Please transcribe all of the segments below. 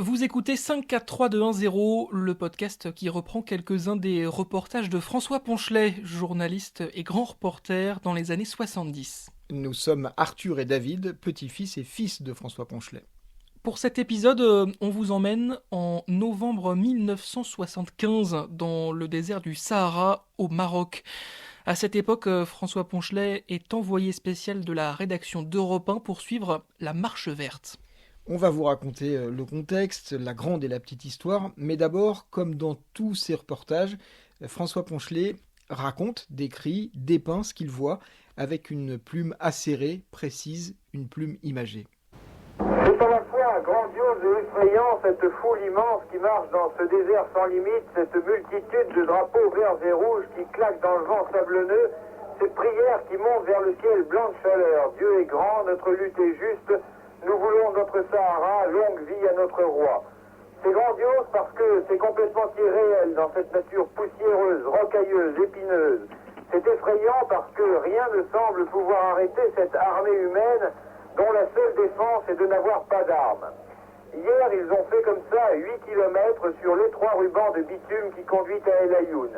Vous écoutez 5, 4, 3, 2, 1, 0, le podcast qui reprend quelques-uns des reportages de François Ponchelet, journaliste et grand reporter dans les années 70. Nous sommes Arthur et David, petits-fils et fils de François Ponchelet. Pour cet épisode, on vous emmène en novembre 1975 dans le désert du Sahara au Maroc. À cette époque, François Ponchelet est envoyé spécial de la rédaction d'Europe 1 pour suivre la Marche verte. On va vous raconter le contexte, la grande et la petite histoire, mais d'abord, comme dans tous ces reportages, François Ponchelet raconte, décrit, dépeint ce qu'il voit avec une plume acérée, précise, une plume imagée. C'est à la fois grandiose et effrayant cette foule immense qui marche dans ce désert sans limite, cette multitude de drapeaux verts et rouges qui claquent dans le vent sablonneux, cette prière qui monte vers le ciel blanc de chaleur. Dieu est grand, notre lutte est juste. Nous voulons notre Sahara, longue vie à notre roi. C'est grandiose parce que c'est complètement irréel dans cette nature poussiéreuse, rocailleuse, épineuse. C'est effrayant parce que rien ne semble pouvoir arrêter cette armée humaine dont la seule défense est de n'avoir pas d'armes. Hier, ils ont fait comme ça 8 kilomètres sur l'étroit ruban de bitume qui conduit à El Ayoun.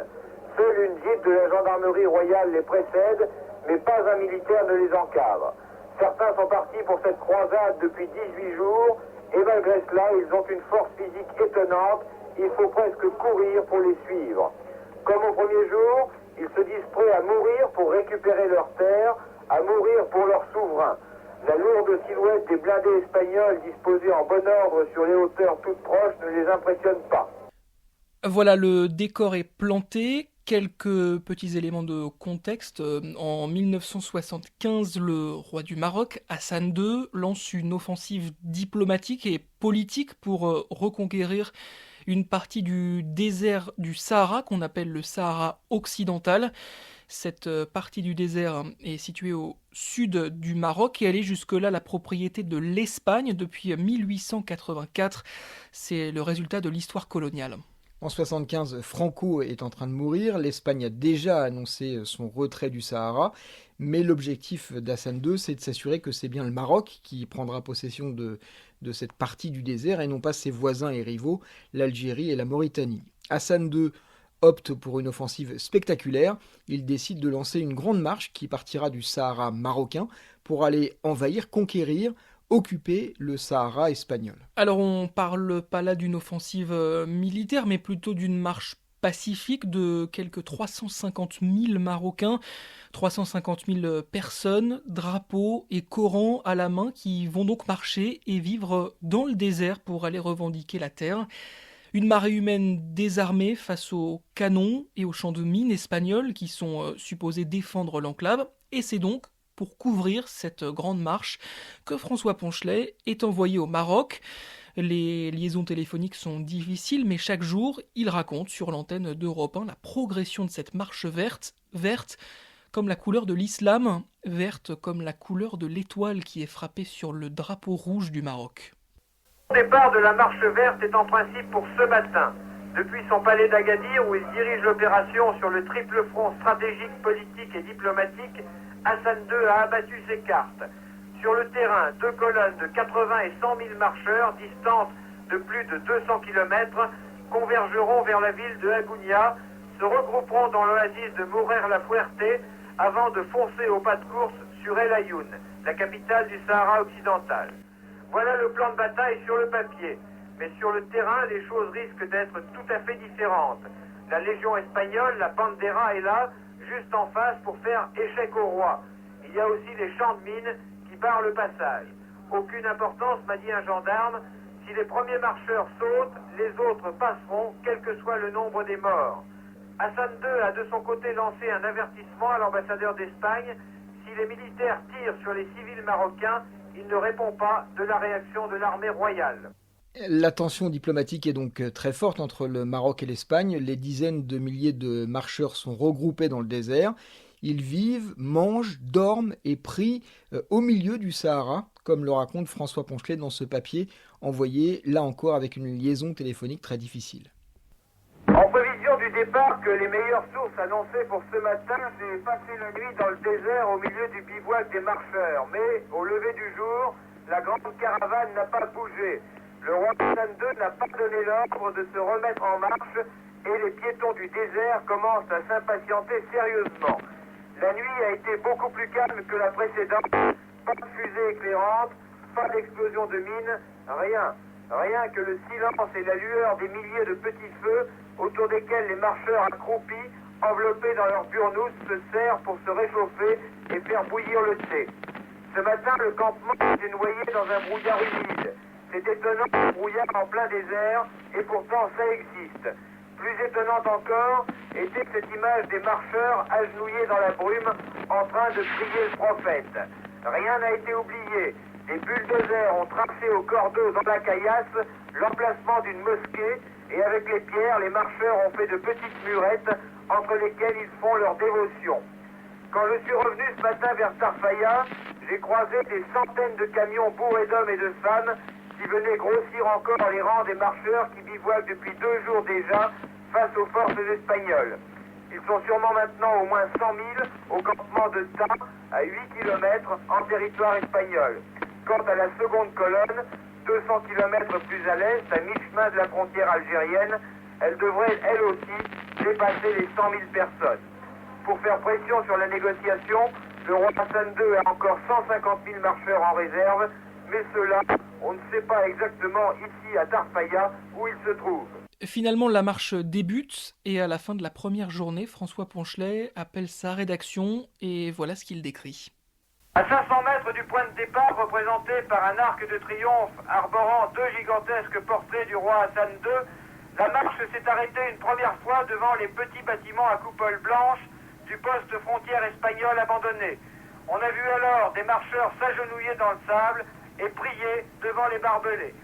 Seule une jeep de la gendarmerie royale les précède, mais pas un militaire ne les encadre. Certains sont partis pour cette croisade depuis 18 jours, et malgré cela, ils ont une force physique étonnante. Il faut presque courir pour les suivre. Comme au premier jour, ils se disent prêts à mourir pour récupérer leur terre, à mourir pour leur souverain. La lourde silhouette des blindés espagnols disposés en bon ordre sur les hauteurs toutes proches ne les impressionne pas. Voilà, le décor est planté. Quelques petits éléments de contexte. En 1975, le roi du Maroc, Hassan II, lance une offensive diplomatique et politique pour reconquérir une partie du désert du Sahara qu'on appelle le Sahara occidental. Cette partie du désert est située au sud du Maroc et elle est jusque-là la propriété de l'Espagne depuis 1884. C'est le résultat de l'histoire coloniale. En 1975, Franco est en train de mourir, l'Espagne a déjà annoncé son retrait du Sahara, mais l'objectif d'Hassan II, c'est de s'assurer que c'est bien le Maroc qui prendra possession de cette partie du désert et non pas ses voisins et rivaux, l'Algérie et la Mauritanie. Hassan II opte pour une offensive spectaculaire, il décide de lancer une grande marche qui partira du Sahara marocain pour aller envahir, conquérir, occuper le Sahara espagnol. Alors on parle pas là d'une offensive militaire, mais plutôt d'une marche pacifique de quelques 350 000 Marocains, 350 000 personnes, drapeaux et Coran à la main qui vont donc marcher et vivre dans le désert pour aller revendiquer la terre. Une marée humaine désarmée face aux canons et aux champs de mines espagnols qui sont supposés défendre l'enclave, et c'est donc pour couvrir cette grande marche que François Ponchelet est envoyé au Maroc. Les liaisons téléphoniques sont difficiles, mais chaque jour, il raconte sur l'antenne d'Europe 1 la progression de cette marche verte, verte comme la couleur de l'islam, verte comme la couleur de l'étoile qui est frappée sur le drapeau rouge du Maroc. Le départ de la marche verte est en principe pour ce matin. Depuis son palais d'Agadir, où il dirige l'opération sur le triple front stratégique, politique et diplomatique, Hassan II a abattu ses cartes. Sur le terrain, 2 colonnes de 80 et 100 000 marcheurs, distantes de plus de 200 km, convergeront vers la ville de Agounia, se regrouperont dans l'oasis de Morer-la-Fuerte avant de foncer au pas de course sur El Ayoun, la capitale du Sahara occidental. Voilà le plan de bataille sur le papier. Mais sur le terrain, les choses risquent d'être tout à fait différentes. La Légion espagnole, la Bandera, est là, juste en face pour faire échec au roi. Il y a aussi les champs de mines qui barrent le passage. Aucune importance, m'a dit un gendarme. Si les premiers marcheurs sautent, les autres passeront, quel que soit le nombre des morts. Hassan II a de son côté lancé un avertissement à l'ambassadeur d'Espagne. Si les militaires tirent sur les civils marocains, il ne répond pas de la réaction de l'armée royale. La tension diplomatique est donc très forte entre le Maroc et l'Espagne. Les dizaines de milliers de marcheurs sont regroupés dans le désert. Ils vivent, mangent, dorment et prient au milieu du Sahara, comme le raconte François Ponchelet dans ce papier, envoyé là encore avec une liaison téléphonique très difficile. En prévision du départ que les meilleures sources annonçaient pour ce matin, j'ai passé la nuit dans le désert au milieu du bivouac des marcheurs. Mais au lever du jour, la grande caravane n'a pas bougé. Le roi Hassan II n'a pas donné l'ordre de se remettre en marche et les piétons du désert commencent à s'impatienter sérieusement. La nuit a été beaucoup plus calme que la précédente. Pas de fusée éclairante, pas d'explosion de mines, rien. Rien que le silence et la lueur des milliers de petits feux autour desquels les marcheurs accroupis, enveloppés dans leurs burnous, se serrent pour se réchauffer et faire bouillir le thé. Ce matin, le campement s'est noyé dans un brouillard humide. C'est étonnant, un brouillard en plein désert, et pourtant ça existe. Plus étonnante encore était cette image des marcheurs agenouillés dans la brume en train de prier le prophète. Rien n'a été oublié. Des bulldozers ont tracé au cordeau dans la caillasse l'emplacement d'une mosquée et avec les pierres, les marcheurs ont fait de petites murettes entre lesquelles ils font leur dévotion. Quand je suis revenu ce matin vers Tarfaya, j'ai croisé des centaines de camions bourrés d'hommes et de femmes qui venaient grossir encore les rangs des marcheurs qui bivouaquent depuis 2 jours déjà face aux forces espagnoles. Ils sont sûrement maintenant au moins 100 000 au campement de Ta, à 8 km en territoire espagnol. Quant à la seconde colonne, 200 km plus à l'est, à mi-chemin de la frontière algérienne, elle devrait elle aussi dépasser les 100 000 personnes. Pour faire pression sur la négociation, le roi Hassan II a encore 150 000 marcheurs en réserve, mais ceux-là, on ne sait pas exactement ici à Tarfaya où ils se trouvent. Finalement, la marche débute et à la fin de la première journée, François Ponchelet appelle sa rédaction et voilà ce qu'il décrit. À 500 mètres du point de départ, représenté par un arc de triomphe arborant 2 gigantesques portraits du roi Hassan II, la marche s'est arrêtée une première fois devant les petits bâtiments à coupole blanche du poste frontière espagnol abandonné. On a vu alors des marcheurs s'agenouiller dans le sable et prier devant les barbelés.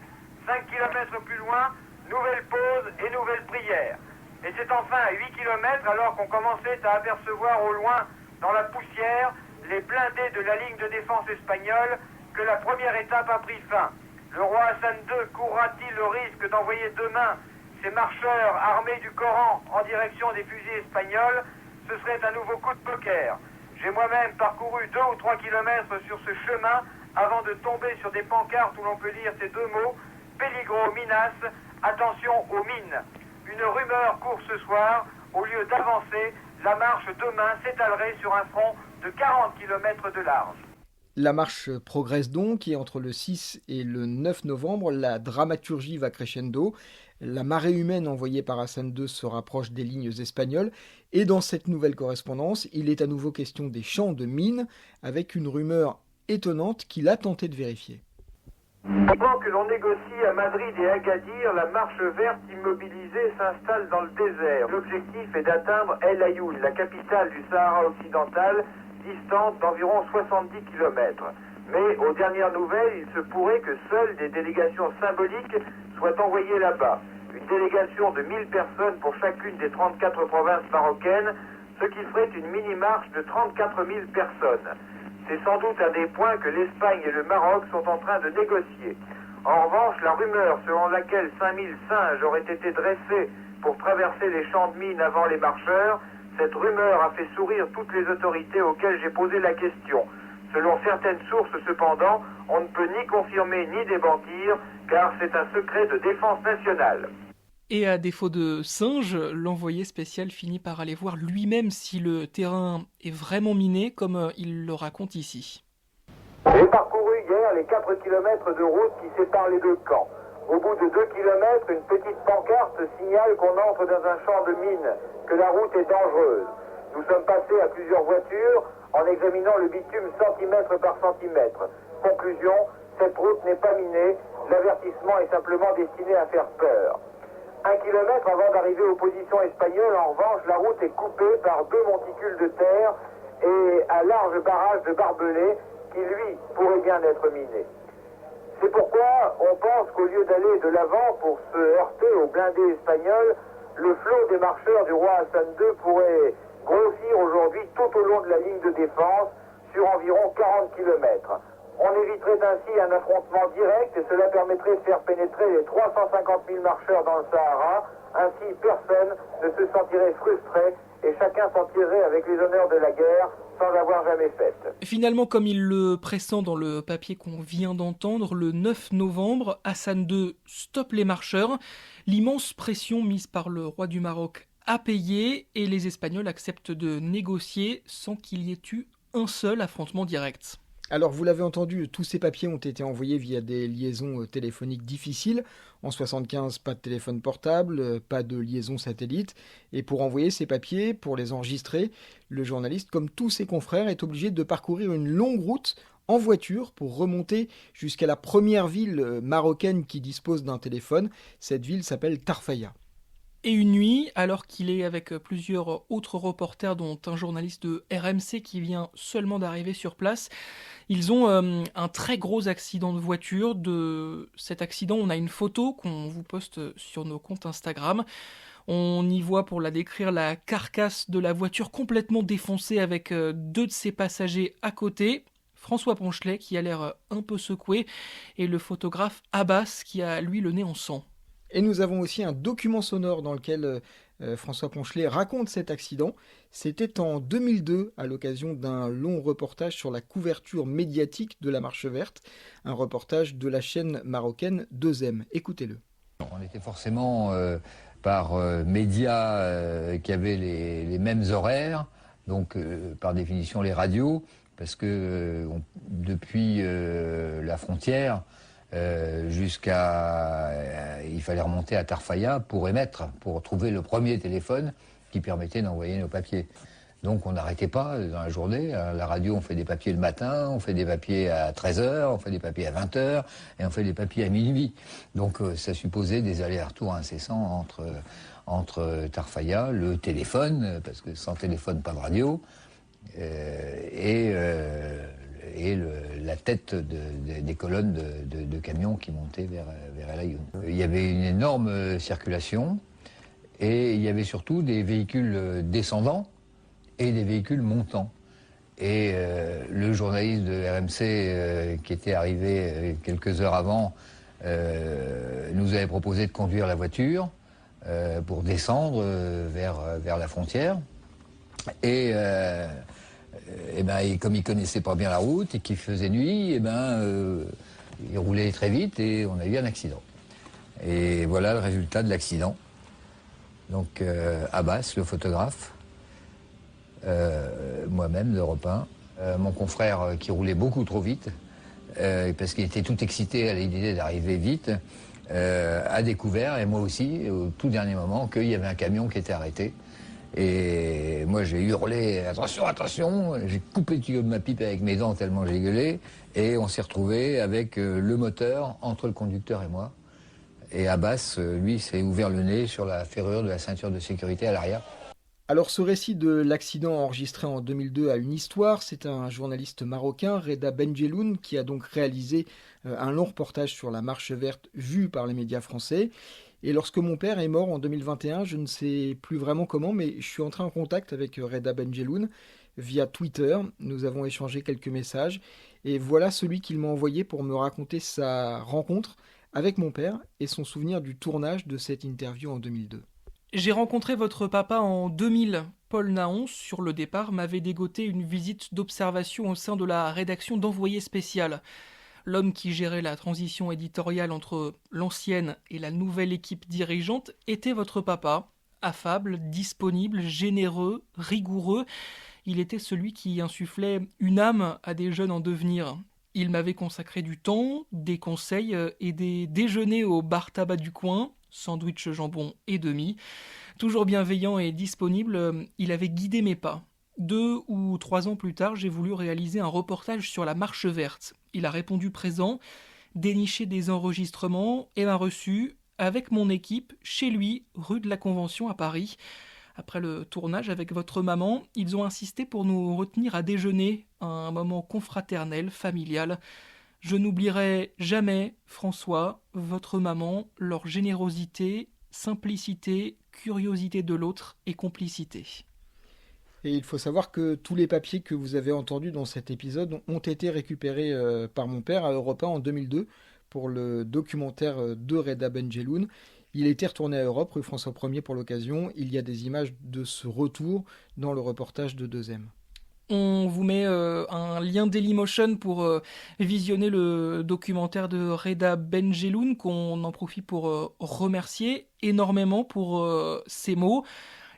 5 kilomètres plus loin, nouvelle pause et nouvelle prière. Et c'est enfin à 8 kilomètres, alors qu'on commençait à apercevoir au loin, dans la poussière, les blindés de la ligne de défense espagnole, que la première étape a pris fin. Le roi Hassan II courra-t-il le risque d'envoyer demain ses marcheurs armés du Coran en direction des fusils espagnols? Ce serait un nouveau coup de poker. J'ai moi-même parcouru 2 ou 3 kilomètres sur ce chemin avant de tomber sur des pancartes où l'on peut lire ces 2 mots, Peligro minas, attention aux mines. Une rumeur court ce soir, au lieu d'avancer, la marche demain s'étalerait sur un front de 40 km de large. La marche progresse donc et entre le 6 et le 9 novembre, la dramaturgie va crescendo. La marée humaine envoyée par Hassan II se rapproche des lignes espagnoles et dans cette nouvelle correspondance, il est à nouveau question des champs de mines avec une rumeur étonnante qu'il a tenté de vérifier. Pendant que l'on négocie à Madrid et Agadir, la marche verte immobilisée s'installe dans le désert. L'objectif est d'atteindre El Ayoun, la capitale du Sahara occidental, distante d'environ 70 km. Mais aux dernières nouvelles, il se pourrait que seules des délégations symboliques soient envoyées là-bas. Une délégation de 1000 personnes pour chacune des 34 provinces marocaines, ce qui ferait une mini-marche de 34 000 personnes. C'est sans doute un des points que l'Espagne et le Maroc sont en train de négocier. En revanche, la rumeur selon laquelle 5000 singes auraient été dressés pour traverser les champs de mines avant les marcheurs, cette rumeur a fait sourire toutes les autorités auxquelles j'ai posé la question. Selon certaines sources, cependant, on ne peut ni confirmer ni démentir, car c'est un secret de défense nationale. Et à défaut de singe, l'envoyé spécial finit par aller voir lui-même si le terrain est vraiment miné, comme il le raconte ici. J'ai parcouru hier les 4 km de route qui séparent les 2 camps. Au bout de 2 km, une petite pancarte signale qu'on entre dans un champ de mine, que la route est dangereuse. Nous sommes passés à plusieurs voitures en examinant le bitume centimètre par centimètre. Conclusion, cette route n'est pas minée, l'avertissement est simplement destiné à faire peur. 1 kilomètre avant d'arriver aux positions espagnoles, en revanche, la route est coupée par 2 monticules de terre et un large barrage de barbelés qui, lui, pourrait bien être miné. C'est pourquoi on pense qu'au lieu d'aller de l'avant pour se heurter aux blindés espagnols, le flot des marcheurs du roi Hassan II pourrait grossir aujourd'hui tout au long de la ligne de défense sur environ 40 km. On éviterait ainsi un affrontement direct et cela permettrait de faire pénétrer les 350 000 marcheurs dans le Sahara. Ainsi, personne ne se sentirait frustré et chacun s'en tirerait avec les honneurs de la guerre sans avoir jamais faite. Finalement, comme il le pressent dans le papier qu'on vient d'entendre, le 9 novembre, Hassan II stoppe les marcheurs. L'immense pression mise par le roi du Maroc a payé et les Espagnols acceptent de négocier sans qu'il y ait eu un seul affrontement direct. Alors, vous l'avez entendu, tous ces papiers ont été envoyés via des liaisons téléphoniques difficiles. En 1975, pas de téléphone portable, pas de liaison satellite. Et pour envoyer ces papiers, pour les enregistrer, le journaliste, comme tous ses confrères, est obligé de parcourir une longue route en voiture pour remonter jusqu'à la première ville marocaine qui dispose d'un téléphone. Cette ville s'appelle Tarfaya. Et une nuit, alors qu'il est avec plusieurs autres reporters, dont un journaliste de RMC qui vient seulement d'arriver sur place, ils ont un très gros accident de voiture. De cet accident, on a une photo qu'on vous poste sur nos comptes Instagram. On y voit, pour la décrire, la carcasse de la voiture complètement défoncée avec deux de ses passagers à côté. François Ponchelet qui a l'air un peu secoué et le photographe Abbas qui a lui le nez en sang. Et nous avons aussi un document sonore dans lequel François Ponchelet raconte cet accident. C'était en 2002, à l'occasion d'un long reportage sur la couverture médiatique de la Marche verte, un reportage de la chaîne marocaine 2M. Écoutez-le. On était forcément par médias qui avaient les mêmes horaires, donc par définition les radios, parce que depuis la frontière, il fallait remonter à Tarfaya pour émettre, pour trouver le premier téléphone qui permettait d'envoyer nos papiers. Donc on n'arrêtait pas dans la journée. À la radio, on fait des papiers le matin, on fait des papiers à 13h, on fait des papiers à 20h et on fait des papiers à minuit. Donc ça supposait des allers-retours incessants entre Tarfaya, le téléphone, parce que sans téléphone, pas de radio, et la tête des colonnes de camions qui montaient vers El Ayoun. Il y avait une énorme circulation et il y avait surtout des véhicules descendants et des véhicules montants. Et le journaliste de RMC qui était arrivé quelques heures avant nous avait proposé de conduire la voiture pour descendre vers la frontière. Et comme il connaissait pas bien la route et qu'il faisait nuit, il roulait très vite et on a eu un accident. Et voilà le résultat de l'accident. Donc Abbas, le photographe, moi-même d'Europe 1, mon confrère qui roulait beaucoup trop vite, parce qu'il était tout excité à l'idée d'arriver vite, a découvert, et moi aussi, au tout dernier moment, qu'il y avait un camion qui était arrêté. Et moi j'ai hurlé « Attention, attention !» J'ai coupé le tuyau de ma pipe avec mes dents tellement j'ai gueulé. Et on s'est retrouvé avec le moteur entre le conducteur et moi. Et Abbas, lui, s'est ouvert le nez sur la ferrure de la ceinture de sécurité à l'arrière. Alors ce récit de l'accident enregistré en 2002 a une histoire. C'est un journaliste marocain, Reda Benjeloun, qui a donc réalisé un long reportage sur la Marche verte vu par les médias français. Et lorsque mon père est mort en 2021, je ne sais plus vraiment comment, mais je suis entré en contact avec Reda Benjeloun via Twitter. Nous avons échangé quelques messages et voilà celui qu'il m'a envoyé pour me raconter sa rencontre avec mon père et son souvenir du tournage de cette interview en 2002. J'ai rencontré votre papa en 2000. Paul Naon, sur le départ, m'avait dégoté une visite d'observation au sein de la rédaction d'Envoyé spécial. L'homme qui gérait la transition éditoriale entre l'ancienne et la nouvelle équipe dirigeante était votre papa. Affable, disponible, généreux, rigoureux, il était celui qui insufflait une âme à des jeunes en devenir. Il m'avait consacré du temps, des conseils et des déjeuners au bar tabac du coin, sandwich jambon et demi. Toujours bienveillant et disponible, il avait guidé mes pas. 2 ou 3 ans plus tard, j'ai voulu réaliser un reportage sur la Marche verte. Il a répondu présent, déniché des enregistrements et m'a reçu avec mon équipe chez lui, rue de la Convention à Paris. Après le tournage avec votre maman, ils ont insisté pour nous retenir à déjeuner, un moment confraternel, familial. Je n'oublierai jamais, François, votre maman, leur générosité, simplicité, curiosité de l'autre et complicité. Et il faut savoir que tous les papiers que vous avez entendus dans cet épisode ont été récupérés par mon père à Europe 1 en 2002 pour le documentaire de Reda Benjeloun. Il était retourné à Europe, rue François 1er pour l'occasion. Il y a des images de ce retour dans le reportage de 2M. On vous met un lien Dailymotion pour visionner le documentaire de Reda Benjeloun, qu'on en profite pour remercier énormément pour ses mots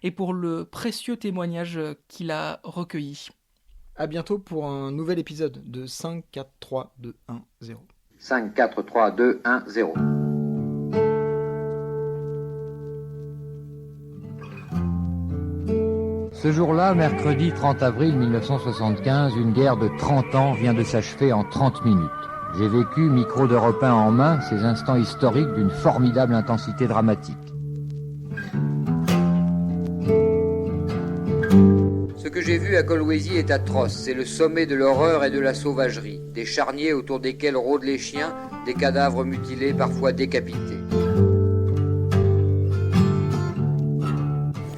et pour le précieux témoignage qu'il a recueilli. À bientôt pour un nouvel épisode de 5, 4, 3, 2, 1, 0. 5, 4, 3, 2, 1, 0. Ce jour-là, mercredi 30 avril 1975, une guerre de 30 ans vient de s'achever en 30 minutes. J'ai vécu, micro d'Europe 1 en main, ces instants historiques d'une formidable intensité dramatique. Ce que j'ai vu à Kolwezi est atroce. C'est le sommet de l'horreur et de la sauvagerie. Des charniers autour desquels rôdent les chiens, des cadavres mutilés, parfois décapités.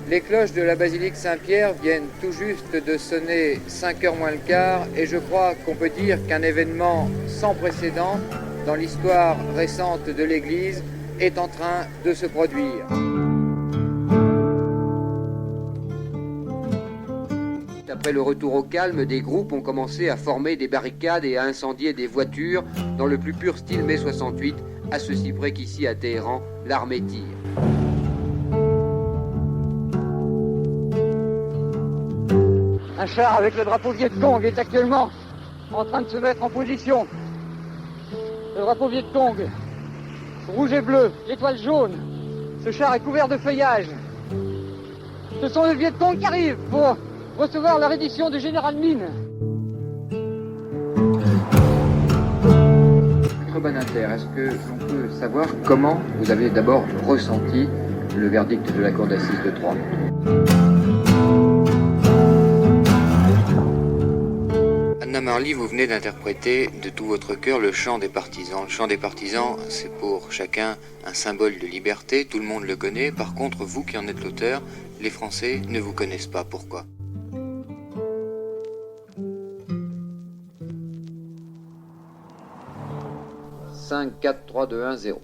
Les cloches de la basilique Saint-Pierre viennent tout juste de sonner 5h moins le quart et je crois qu'on peut dire qu'un événement sans précédent dans l'histoire récente de l'Église est en train de se produire. Après le retour au calme, des groupes ont commencé à former des barricades et à incendier des voitures dans le plus pur style mai 68, à ceci près qu'ici à Téhéran, l'armée tire. Un char avec le drapeau Viet Cong est actuellement en train de se mettre en position. Le drapeau Viet Cong, rouge et bleu, l'étoile jaune. Ce char est couvert de feuillage. Ce sont les Viet Cong qui arrivent pour recevoir la reddition du général Mine. Maître Badinter, est-ce que l'on peut savoir comment vous avez d'abord ressenti le verdict de la cour d'assises de Troyes ? Anna Marly, vous venez d'interpréter de tout votre cœur le chant des partisans. Le chant des partisans, c'est pour chacun un symbole de liberté, tout le monde le connaît. Par contre, vous qui en êtes l'auteur, les Français ne vous connaissent pas. Pourquoi ? 5, 4, 3, 2, 1, 0.